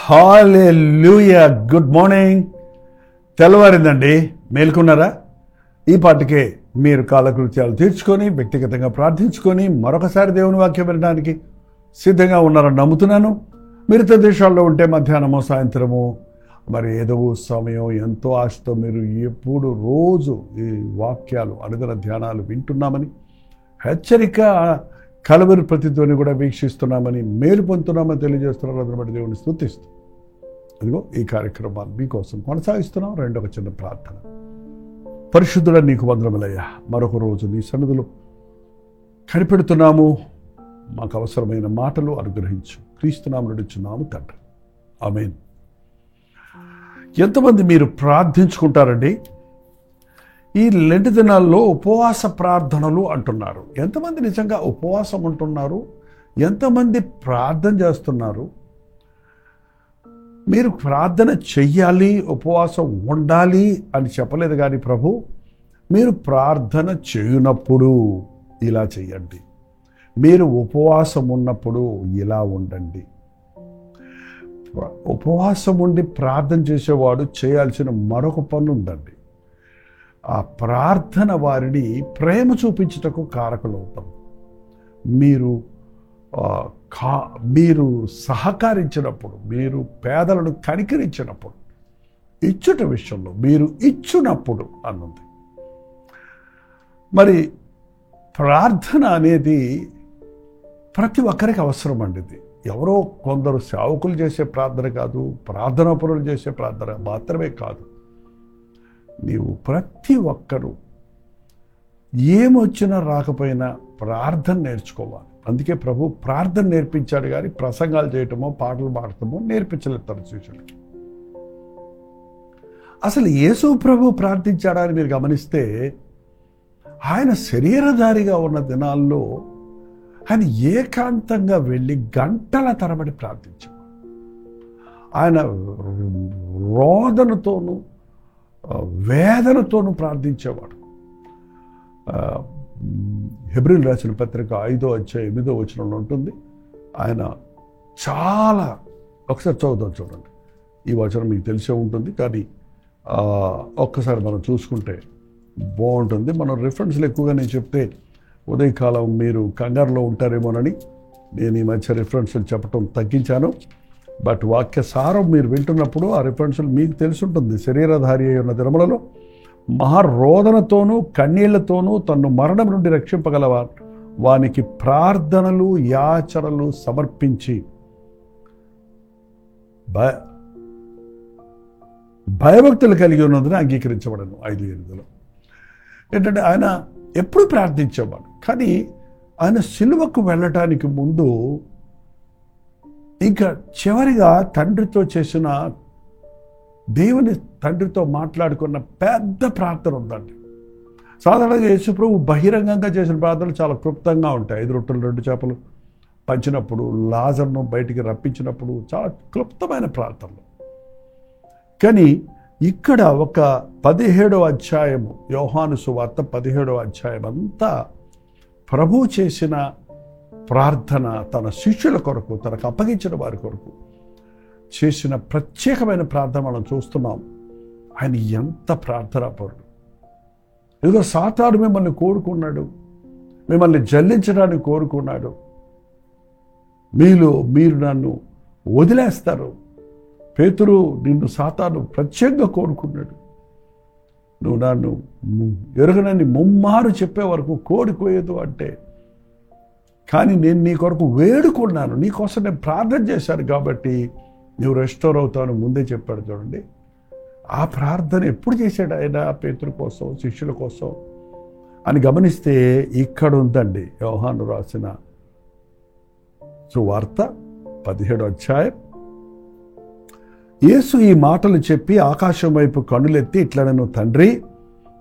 హల్లెలూయా. Good morning. తెల్లవారిందండి, మేల్కొన్నారా? ఈ పాటికే మీరు కాలకృత్యాలు తీర్చుకొని వ్యక్తిగతంగా ప్రార్థించుకొని మరొకసారి దేవుని వాక్యం వినడానికి సిద్ధంగా ఉన్నారని నమ్ముతున్నాను. మిగతా దేశాల్లో ఉంటే మధ్యాహ్నమో సాయంత్రమో మరి ఏదో సమయం ఎంతో ఆశతో మీరు ఎప్పుడు రోజు ఈ వాక్యాలు అనుదిన ధ్యానాలు వింటున్నామని, హెచ్చరిక కలవరి ప్రతిధ్వని కూడా వీక్షిస్తున్నామని, మేలు పొందుతున్నామని తెలియజేస్తున్నారు. అందుని బట్టి దేవుని స్తుతిస్తూ అదిగో ఈ కార్యక్రమాలు మీకోసం కొనసాగిస్తున్నాం. రెండవ చిన్న ప్రార్థన. పరిశుద్ధుడ నీకు వందనములయ్యా, మరొక రోజు నీ సన్నిధిలో కనిపెడుతున్నాము. మాకు అవసరమైన మాటలు అనుగ్రహించు. క్రీస్తునామమున నడుచున్నాము తండ్రి, ఆమేన్. ఎంతమంది మీరు ప్రార్థించుకుంటారండి? ఈ లెంట్ దినాల్లో ఉపవాస ప్రార్థనలు అంటున్నారు. ఎంతమంది నిజంగా ఉపవాసం ఉంటున్నారు? ఎంతమంది ప్రార్థన చేస్తున్నారు? మీరు ప్రార్థన చెయ్యాలి, ఉపవాసం ఉండాలి అని చెప్పలేదు కానీ ప్రభు, మీరు ప్రార్థన చేయనప్పుడు ఇలా చెయ్యండి, మీరు ఉపవాసం ఉన్నప్పుడు ఇలా ఉండండి. ఉపవాసం ఉండి ప్రార్థన చేసేవాడు చేయాల్సిన మరొక పని ఉందండి. ఆ ప్రార్థన వారిని ప్రేమ చూపించుటకు కారకులవుతాం. మీరు సహకరించినప్పుడు, మీరు పేదలను కనికరించినప్పుడు, ఇచ్చుట విషయంలో మీరు ఇచ్చినప్పుడు అన్నది. మరి ప్రార్థన అనేది ప్రతి ఒక్కరికి అవసరం అండి. ఇది ఎవరో కొందరు సేవకులు చేసే ప్రార్థన కాదు, ప్రార్థనా పరులు చేసే ప్రార్థన మాత్రమే కాదు. నీవు ప్రతి ఒక్కరూ ఏమొచ్చినా రాకపోయినా ప్రార్థన నేర్చుకోవాలి. అందుకే ప్రభు ప్రార్థన నేర్పించాడు కానీ ప్రసంగాలు చేయటమో పాటలు పాడటమో నేర్పించలేదు తన శిష్యులకి. అసలు యేసు ప్రభు ప్రార్థించాడా అని మీరు గమనిస్తే, ఆయన శరీరధారిగా ఉన్న దినాల్లో ఆయన ఏకాంతంగా వెళ్ళి గంటల తరబడి ప్రార్థించాడు. ఆయన రోదనతోనూ వేదనతోనూ ప్రార్థించేవాడు. హెబ్రీలు రాసిన పత్రిక 5వ అధ్యాయం 8వ వచనంలో ఉంటుంది. ఆయన చాలా, ఒకసారి చదువుతాం చూడండి. ఈ వచనం మీకు తెలిసే ఉంటుంది కానీ ఒక్కసారి మనం చూసుకుంటే బాగుంటుంది. మనం రిఫరెన్స్లు ఎక్కువగా నేను చెప్తే ఉదయకాలం మీరు కంగారులో ఉంటారేమోనని నేను ఈ మధ్య రిఫరెన్స్లు చెప్పడం తగ్గించాను. బట్ వాక్య సారం మీరు వింటున్నప్పుడు ఆ రిఫరెన్స్లు మీకు తెలిసి ఉంటుంది. శరీరధారి అయి ఉన్న దినములలో మహారోదనతోనూ కన్నీళ్లతోనూ తన్ను మరణం నుండి రక్షింపగల వానికి ప్రార్థనలు యాచనలు సమర్పించి భయభక్తులు కలిగి ఉన్నదని అంగీకరించబడను. 5:8 ఏంటంటే ఆయన ఎప్పుడు ప్రార్థించేవాడు. కానీ ఆయన సిలువకు వెళ్ళటానికి ముందు ఇంకా చివరిగా తండ్రితో చేసిన, దేవుని తండ్రితో మాట్లాడుకున్న పెద్ద ప్రార్థన ఉందండి. సాధారణంగా యేసుప్రభు బహిరంగంగా చేసిన ప్రార్థనలు చాలా క్లుప్తంగా ఉంటాయి. 5 రొట్టెలు 2 చేపలు పంచినప్పుడు, లాజర్ను బయటికి రప్పించినప్పుడు చాలా క్లుప్తమైన ప్రార్థనలు. కానీ ఇక్కడ ఒక 17వ అధ్యాయము, యోహాను సువార్త 17వ అధ్యాయం అంతా ప్రభు చేసిన ప్రార్థన, తన శిష్యుల కొరకు, తనకు అప్పగించిన వారి కొరకు చేసిన ప్రత్యేకమైన ప్రార్థన మనం చూస్తున్నాం. ఆయన ఎంత ప్రార్థనాపరుడు. ఏదో సాతాను మిమ్మల్ని కోరుకున్నాడు, మిమ్మల్ని జల్లించడానికి కోరుకున్నాడు. మీరు నన్ను వదిలేస్తారు, పేతురు నిన్ను సాతాను ప్రత్యేకంగా కోరుకున్నాడు, నువ్వు నన్ను ఎరగనని ముమ్మారు చెప్పే వరకు కోరుకోయేదు అంటే, కానీ నేను నీ కొరకు వేడుకున్నాను, నీ కోసం నేను ప్రార్థన చేశాను కాబట్టి నువ్వు రెస్టోర్ అవుతావు ముందే చెప్పాడు. చూడండి, ఆ ప్రార్థన ఎప్పుడు చేశాడు ఆయన పేతురు కోసం, శిష్యుల కోసం అని గమనిస్తే ఇక్కడ ఉందండి. యోహాను రాసిన సువార్త 17వ అధ్యాయం. యేసు ఈ మాటలు చెప్పి ఆకాశం వైపు కన్నులెత్తి ఇట్లా, నేను తండ్రి,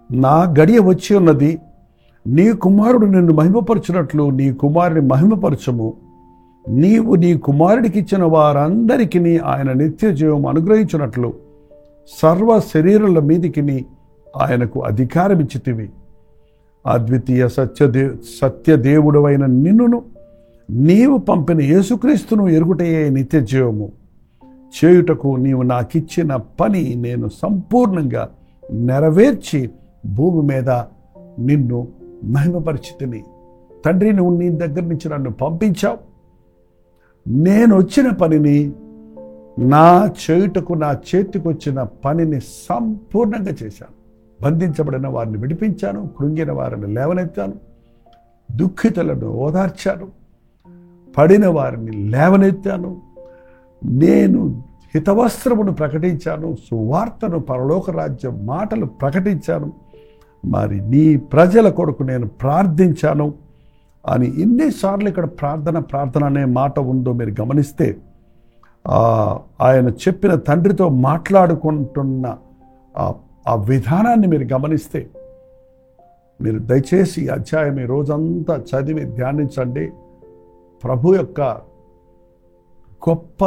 నా గడియ వచ్చి ఉన్నది, నీ కుమారుడు నిన్ను మహిమపరచునట్లు నీ కుమారుని మహిమపరచము. నీవు నీ కుమారుడికి ఇచ్చిన వారందరికీ ఆయన నిత్య జీవం అనుగ్రహించినట్లు సర్వ శరీరుల మీదికి ఆయనకు అధికారం ఇచ్చితివి. అద్వితీయ సత్యదేవుడవైన నిన్నును నీవు పంపిన యేసుక్రీస్తును ఎరుగుటయే నిత్య జీవము. చేయుటకు నీవు నాకిచ్చిన పని నేను సంపూర్ణంగా నెరవేర్చి భూమి మీద నిన్ను మహిమపరిచితిని. తండ్రి, నువ్వు నీ దగ్గర నుంచి నన్ను పంపించావు. నేను వచ్చిన పనిని, నా చేయుటకు నా చేతికి వచ్చిన పనిని సంపూర్ణంగా చేశాను. బంధించబడిన వారిని విడిపించాను, కృంగిన వారిని లేవనెత్తాను, దుఃఖితులను ఓదార్చాను, పడిన వారిని లేవనెత్తాను. నేను హితవస్త్రమును ప్రకటించాను, సువార్తను, పరలోక రాజ్యం మాటలు ప్రకటించాను. మరి నీ ప్రజల కొరకు నేను ప్రార్థించాను అని ఎన్నిసార్లు ఇక్కడ ప్రార్థన అనే మాట ఉందో మీరు గమనిస్తే, ఆయన చెప్పిన తండ్రితో మాట్లాడుకుంటున్న ఆ విధానాన్ని మీరు గమనిస్తే, మీరు దయచేసి ఈ అధ్యాయం ఈ రోజంతా చదివి ధ్యానించండి. ప్రభు యొక్క గొప్ప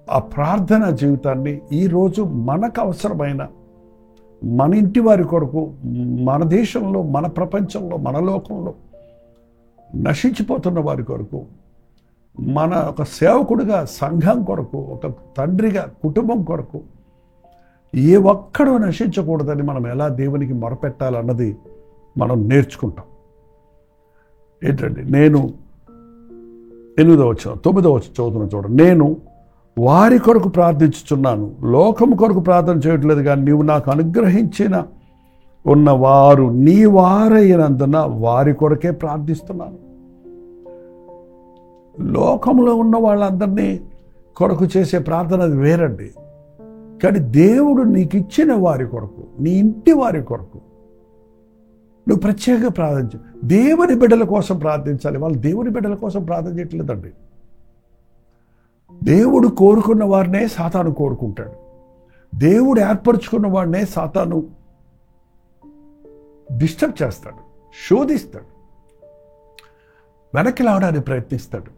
ఆ ప్రార్థన జీవితాన్ని ఈరోజు మనకు అవసరమైన, మన ఇంటి వారి కొరకు, మన దేశంలో, మన ప్రపంచంలో, మన లోకంలో నశించిపోతున్న వారి కొరకు, మన ఒక సేవకుడిగా సంఘం కొరకు, ఒక తండ్రిగా కుటుంబం కొరకు ఏ ఒక్కడూ నశించకూడదని మనం ఎలా దేవునికి మొరపెట్టాలన్నది మనం నేర్చుకుంటాం. ఏంటండి, నేను 9వ వచనం 9వ వచనం చదువుతున్నా చూడండి. నేను వారి కొరకు ప్రార్థించుచున్నాను, లోకం కొరకు ప్రార్థన చేయట్లేదు, కానీ నీవు నాకు అనుగ్రహించిన ఉన్నవారు నీ వారైనందున వారి కొరకే ప్రార్థిస్తున్నాను. లోకంలో ఉన్న వాళ్ళందరినీ కొరకు చేసే ప్రార్థన అది వేరండి. కానీ దేవుడు నీకు ఇచ్చిన వారి కొరకు, నీ ఇంటి వారి కొరకు నువ్వు ప్రత్యేకంగా ప్రార్థించు. దేవుని బిడ్డల కోసం ప్రార్థించాలి. వాళ్ళు దేవుని బిడ్డల కోసం ప్రార్థన చేయట్లేదండి. దేవుడు కోరుకున్న వారినే సాతాను కోరుకుంటాడు. దేవుడు ఏర్పరచుకున్న వాడినే సాతాను డిస్టర్బ్ చేస్తాడు, శోధిస్తాడు, వెనక్కి లావడానికి ప్రయత్నిస్తాడు.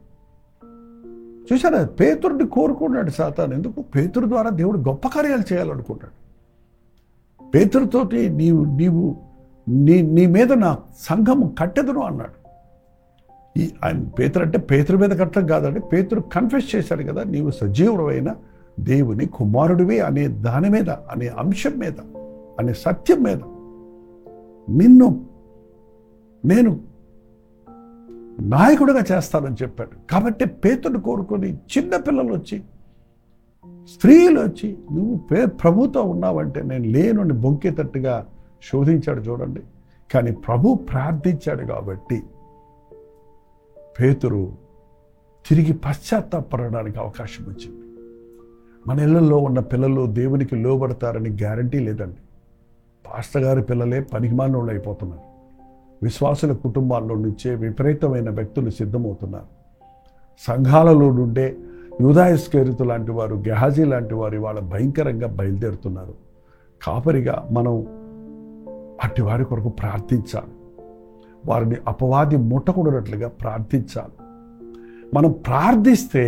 చూసారా, పేతురుని కోరుకున్నాడు సాతాను. ఎందుకు? పేతురు ద్వారా దేవుడు గొప్ప కార్యాలు చేయాలనుకున్నాడు. పేతురుతోటి నీ మీద నా సంఘము కట్టెదును అన్నాడు. ఆయన పేతురు అంటే పేతురు మీద కట్టడం కాదండి, పేతురు కన్ఫెస్ చేశాడు కదా, నీవు సజీవుడైన దేవుని కుమారుడివి అనే దాని మీద, అనే అంశం మీద, అనే సత్యం మీద నేను నాయకుడిగా చేస్తానని చెప్పాడు. కాబట్టి పేతురుని కోరుకొని చిన్నపిల్లలు వచ్చి, స్త్రీలు వచ్చి, నువ్వు ప్రభుతో ఉన్నావంటే నేను లేనుని బొంకేటట్టుగా శోధించాడు చూడండి. కానీ ప్రభు ప్రార్థించాడు కాబట్టి పేతురు తిరిగి పశ్చాత్తాపడడానికి అవకాశం వచ్చింది. మన ఇళ్లలో ఉన్న పిల్లలు దేవునికి లోబడతారని గ్యారంటీ లేదండి. పాస్టర్ గారి పిల్లలే పనికిమాలినోళ్ళు అయిపోతున్నారు. విశ్వాసుల కుటుంబాల్లో నుంచే విపరీతమైన వ్యక్తులు సిద్ధమవుతున్నారు. సంఘాలలో నుండే యూదా ఇస్కరియోతు లాంటి వారు, గెహాజీ లాంటి వారు ఇవాళ భయంకరంగా బయలుదేరుతున్నారు. కాపరిగా మనం అట్టి వారి కొరకు ప్రార్థించాలి. వారిని అపవాది ముట్టకూడనట్లుగా ప్రార్థించాలి. మనం ప్రార్థిస్తే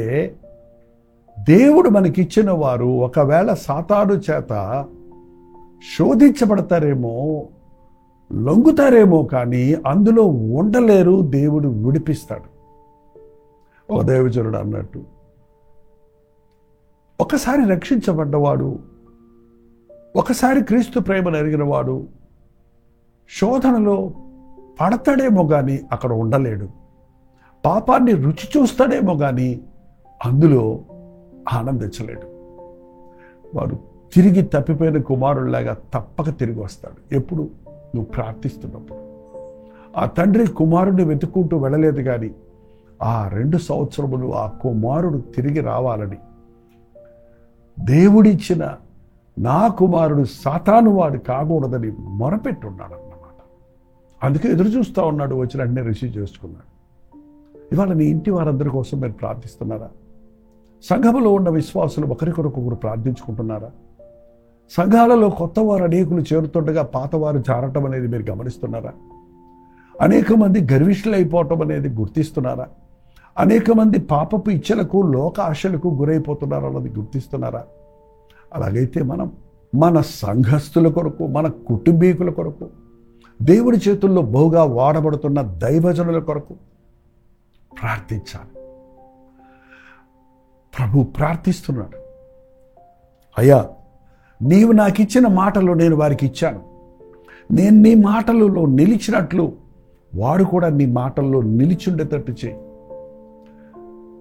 దేవుడు మనకిచ్చిన వారు ఒకవేళ సాతాను చేత శోధించబడతారేమో, లొంగుతారేమో, కానీ అందులో ఉండలేరు. దేవుడు విడిపిస్తాడు. ఒక దైవజనుడు అన్నట్టు, ఒకసారి రక్షించబడ్డవాడు, ఒకసారి క్రీస్తు ప్రేమను ఎరిగినవాడు శోధనలో పడతాడేమో కానీ అక్కడ ఉండలేడు. పాపాన్ని రుచి చూస్తాడేమో కానీ అందులో ఆనందించలేడు. వాడు తిరిగి తప్పిపోయిన కుమారుడిలాగా తప్పక తిరిగి వస్తాడు. ఎప్పుడు? నువ్వు ప్రార్థిస్తున్నప్పుడు. ఆ తండ్రి కుమారుడిని వెతుక్కుంటూ వెళ్ళలేదు, కానీ ఆ 2 సంవత్సరములు ఆ కుమారుడు తిరిగి రావాలని దేవుడిచ్చిన నా కుమారుడు సాతాను వాడు కాకూడదని మొరపెట్టున్నాడు అన్నమాట. అందుకే ఎదురు చూస్తూ ఉన్నాడు, వచ్చిన వెంటనే రిసీవ్ చేసుకున్నాడు. ఇవాళ నీ ఇంటి వారందరి కోసం మీరు ప్రార్థిస్తున్నారా? సంఘములో ఉన్న విశ్వాసులు ఒకరికొరకొకరు ప్రార్థించుకుంటున్నారా? సంఘాలలో కొత్త వారు అనేకులు చేరుతుండగా పాతవారు జారటం అనేది మీరు గమనిస్తున్నారా? అనేక మంది గర్విష్ఠులైపోవటం అనేది గుర్తిస్తున్నారా? అనేక మంది పాపపు ఇచ్చలకు లోక ఆశలకు గురైపోతున్నారు అన్నది గుర్తిస్తున్నారా? అలాగైతే మనం మన సంఘస్థుల కొరకు, మన కుటుంబీకుల కొరకు, దేవుడి చేతుల్లో బహుగా వాడబడుతున్న దైవజనుల కొరకు ప్రార్థించాలి. ప్రభు ప్రార్థిస్తున్నాడు, అయ్యా నీవు నాకు ఇచ్చిన మాటలు నేను వారికి ఇచ్చాను. నేను నీ మాటలలో నిలిచినట్లు వాడు కూడా నీ మాటల్లో నిలిచుండేటట్టు చేయి.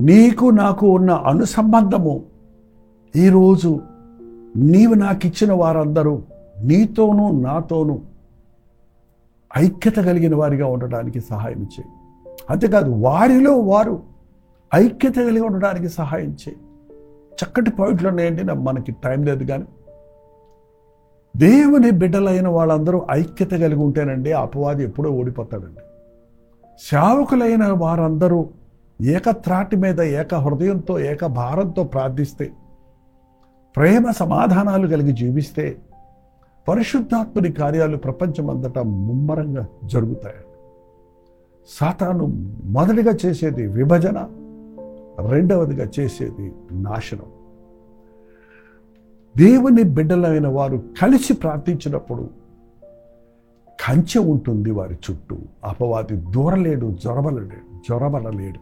నీకు నాకు ఉన్న అనుసంబంధము ఈరోజు నీవు నాకు ఇచ్చిన వారందరూ నీతోనూ నాతోనూ ఐక్యత కలిగిన వారిగా ఉండడానికి సహాయం చేయి. అంతేకాదు వారిలో వారు ఐక్యత కలిగి ఉండడానికి సహాయం చేయి. చక్కటి పాయింట్లు ఉన్నాయండి, మనకి టైం లేదు కానీ దేవుని బిడ్డలైన వాళ్ళందరూ ఐక్యత కలిగి ఉంటేనండి అపవాది ఎప్పుడో ఓడిపోతాడండి. సేవకులైన వారందరూ ఏకత్రాటి మీద ఏక హృదయంతో ఏక భారంతో ప్రార్థిస్తే, ప్రేమ సమాధానాలు కలిగి జీవిస్తే పరిశుద్ధాత్మని కార్యాలు ప్రపంచమంతటా ముమ్మరంగా జరుగుతాయండి. సాతాను మొదటిగా చేసేది విభజన, రెండవదిగా చేసేది నాశనం. దేవుని బిడ్డలైన వారు కలిసి ప్రార్థించినప్పుడు కంచె ఉంటుంది వారి చుట్టూ. అపవాది దూరలేడు, జొరబడలేడు.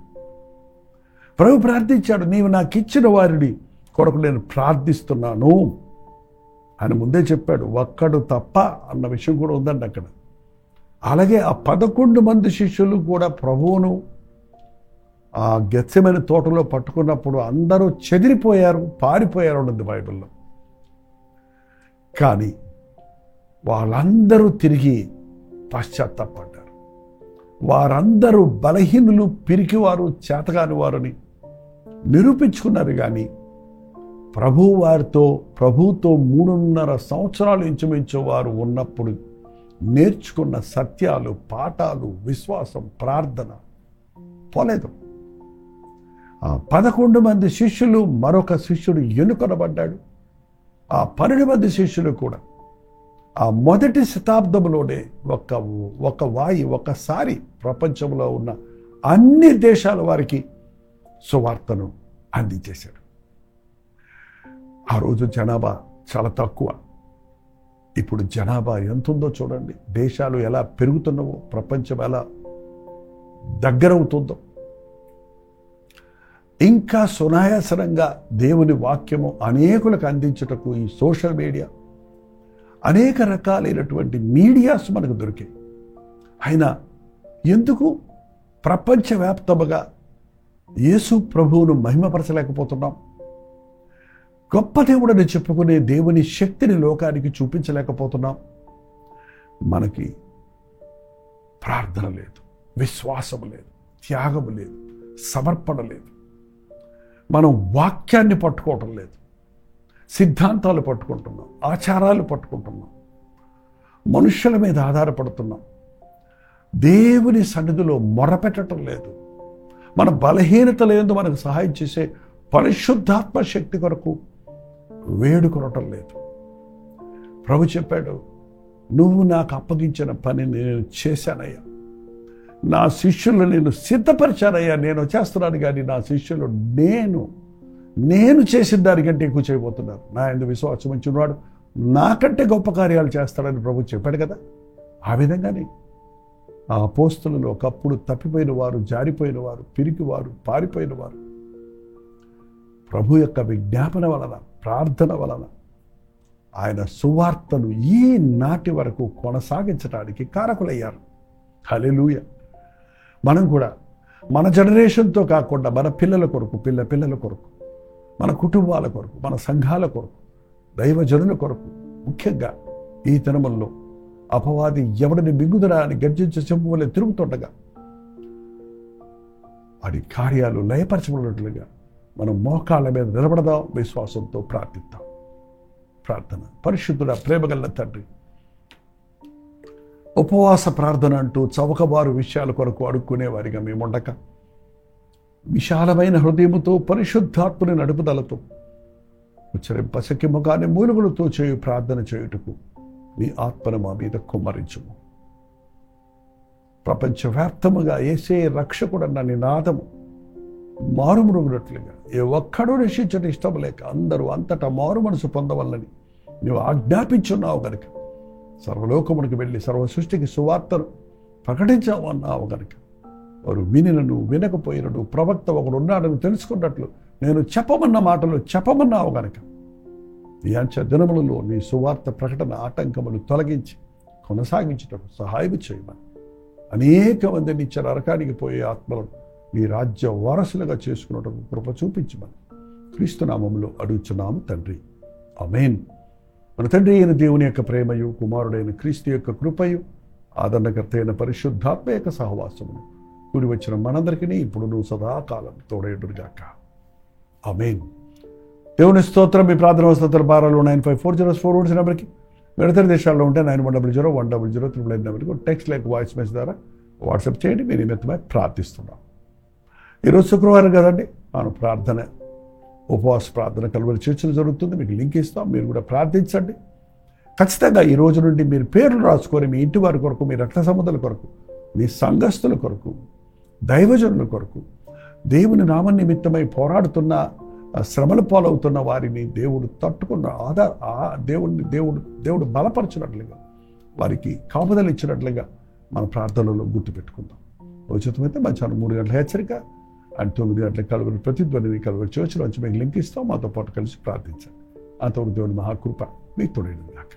ప్రభు ప్రార్థించాడు, నీవు నాకు ఇచ్చిన వారిని కొరకు నేను ప్రార్థిస్తున్నాను అని ముందే చెప్పాడు. ఒక్కడు తప్ప అన్న విషయం కూడా ఉందండి అక్కడ. అలాగే ఆ 11 మంది శిష్యులు కూడా ప్రభువును ఆ గెత్సెమనే తోటలో పట్టుకున్నప్పుడు అందరూ చెదిరిపోయారు, పారిపోయారు అన్నది బైబిల్లో. కానీ వాళ్ళందరూ తిరిగి పశ్చాత్తాపడ్డారు. వారందరూ బలహీనులు, పిరికివారు, చేతగాని వారని నిరూపించుకున్నారు. కానీ ప్రభువుతో 3.5 సంవత్సరాలు ఇంచుమించు వారు ఉన్నప్పుడు నేర్చుకున్న సత్యాలు, పాఠాలు, విశ్వాసం, ప్రార్థన పోలేదు. ఆ 11 మంది శిష్యులు, మరొక శిష్యుడు ఎన్నుకొనబడ్డాడు. ఆ 12 మంది శిష్యులు కూడా ఆ మొదటి శతాబ్దంలోనే ఒకసారి ప్రపంచంలో ఉన్న అన్ని దేశాల వారికి సువార్తను అందించేశాడు. ఆ రోజు జనాభా చాలా తక్కువ. ఇప్పుడు జనాభా ఎంత ఉందో చూడండి. దేశాలు ఎలా పెరుగుతున్నావో, ప్రపంచం ఎలా దగ్గరవుతుందో. ఇంకా సునాయాసనంగా దేవుని వాక్యము అనేకులకు అందించుటకు ఈ సోషల్ మీడియా, అనేక రకాలైనటువంటి మీడియాస్ మనకు దొరికాయి. అయినా ఎందుకు ప్రపంచవ్యాప్తముగా యేసు ప్రభువును మహిమపరచలేకపోతున్నాం? గొప్ప దేవుడని చెప్పుకునే దేవుని శక్తిని లోకానికి చూపించలేకపోతున్నాం. మనకి ప్రార్థన లేదు, విశ్వాసం లేదు, త్యాగం లేదు, సమర్పణ లేదు. మనం వాక్యాన్ని పట్టుకోవటం లేదు, సిద్ధాంతాలు పట్టుకుంటున్నాం, ఆచారాలు పట్టుకుంటున్నాం, మనుషుల మీద ఆధారపడుతున్నాం. దేవుని సన్నిధిలో మొరపెట్టడం లేదు. మన బలహీనతలందు మనకు సహాయం చేసే పరిశుద్ధాత్మ శక్తి కొరకు వేడుకొనటం లేదు. ప్రభు చెప్పాడు, నువ్వు నాకు అప్పగించిన పని నేను చేశానయ్యా, నా శిష్యులు నేను సిద్ధపరిచానయ్యా, నేను చేస్తున్నాను. కానీ నా శిష్యులు నేను చేసిన దానికంటే ఎక్కువ చేయబోతున్నారు. నా యందు విశ్వాసం ఉంచున్నవాడు నాకంటే గొప్ప కార్యాలు చేస్తాడని ప్రభు చెప్పాడు కదా. ఆ విధంగానే ఆ అపోస్తలులు ఒకప్పుడు తప్పిపోయిన వారు, జారిపోయిన వారు, పిరికివారు, పారిపోయిన వారు ప్రభు యొక్క విజ్ఞాపన వలన, ప్రార్థన వలన ఆయన సువార్తను ఈ నాటి వరకు కొనసాగించడానికి కారకులయ్యారు. హల్లెలూయా. మనం కూడా మన జనరేషన్తో కాకుండా మన పిల్లల కొరకు, పిల్లల కొరకు, మన కుటుంబాల కొరకు, మన సంఘాల కొరకు, దైవజనుల కొరకు, ముఖ్యంగా ఈ దినముల్లో అపవాది ఎవడిని మింగుదరా అని గర్జించే చెంపు వలె తిరుగుతుండగా వాడి కార్యాలు లయపరచబడినట్లుగా మనం మోకాళ్ళ మీద నిలబడదాం, విశ్వాసంతో ప్రార్థిద్దాం. ప్రార్థన. పరిశుద్ధుడ, ప్రేమగల తండ్రి, ఉపవాస ప్రార్థన అంటూ చౌకబారు విషయాల కొరకు అడుక్కునేవారిగా మేముండక, విశాలమైన హృదయముతో పరిశుద్ధాత్మని నడుపుదలతో ఉచ్చరింపశక్యము కానీ మూలుగులతో చేయు ప్రార్థన చేయుటకు నీ ఆత్మను మా మీద కుమ్మరించుము. ప్రపంచవ్యాప్తముగా యేసే రక్షకుడన్న నినాదము మారుమరుగునట్లుగా ఏ ఒక్కడూ రక్షించడం ఇష్టం లేక అందరూ అంతటా మారు మనసు పొందవల్లని నువ్వు ఆజ్ఞాపించున్నావు గనుక, సర్వలోకమునికి వెళ్ళి సర్వ సృష్టికి సువార్తను ప్రకటించావన్నావు గనుక, వారు వినినను వినకపోయినను ప్రవక్త ఒకడు ఉన్నాడని తెలుసుకున్నట్లు నేను చెప్పమన్న మాటలు చెప్పమన్నావు గనుక, ఈ అంచె దినములలో నీ సువార్త ప్రకటన ఆటంకములు తొలగించి కొనసాగించుటకు సహాయం చేయమని, అనేక మంది నిత్య నరకానికి పోయే ఆత్మలను నీ రాజ్య వారసులుగా చేసుకున్నటకు కృప చూపించమని క్రీస్తు నామములో అడుగుచున్నాము తండ్రి, ఆమేన్. మన తండ్రి అయిన దేవుని యొక్క ప్రేమయు, కుమారుడైన క్రీస్తు యొక్క కృపయు, ఆదరణకర్త అయిన పరిశుద్ధాత్మ యొక్క సహవాసమును కూడి వచ్చిన మనందరికీ ఇప్పుడు సదాకాలం తోడేడుగాక, ఆమేన్. దేవుని స్తోత్రం. మీ ప్రార్థన స్తోత్ర భారాలు 954004 నెంబర్కి, ఇతర దేశాల్లో ఉంటే 91001000 నెంబర్కి టెక్స్ట్ లైక్ వాయిస్ మెసేజ్ ద్వారా వాట్సాప్ చేయండి. మీ నిమిత్తమై ప్రార్థిస్తున్నాం. ఈరోజు శుక్రవారం కదండి, మనం ప్రార్థన, ఉపవాస ప్రార్థన కల్వరి చర్చలు జరుగుతుంది. మీకు లింక్ ఇస్తాం, మీరు కూడా ప్రార్థించండి. ఖచ్చితంగా ఈ రోజు నుండి మీరు పేర్లు రాసుకొని మీ ఇంటి వారి కొరకు, మీ రక్త సంబంధాల కొరకు, మీ సంఘస్థుల కొరకు, దైవజనుల కొరకు, దేవుని నామ నిమిత్తమై పోరాడుతున్న, శ్రమల పాలవుతున్న వారిని దేవుడు తట్టుకున్న దేవుడు బలపరచినట్లుగా, వారికి కాపుదలు ఇచ్చినట్లుగా మన ప్రార్థనలో గుర్తుపెట్టుకుందాం. ఉచితమైతే మధ్యాహ్నం 3 గంటల హెచ్చరిక అండ్ 9 గంటల కలువరి ప్రతిధ్వని కలువరి చర్చలోంచి మీకు లింక్ ఇస్తాం. మాతో పాటు కలిసి ప్రార్థించండి. అంతవరకు దేవుని మహాకృప మీకు తోడైనది గాక.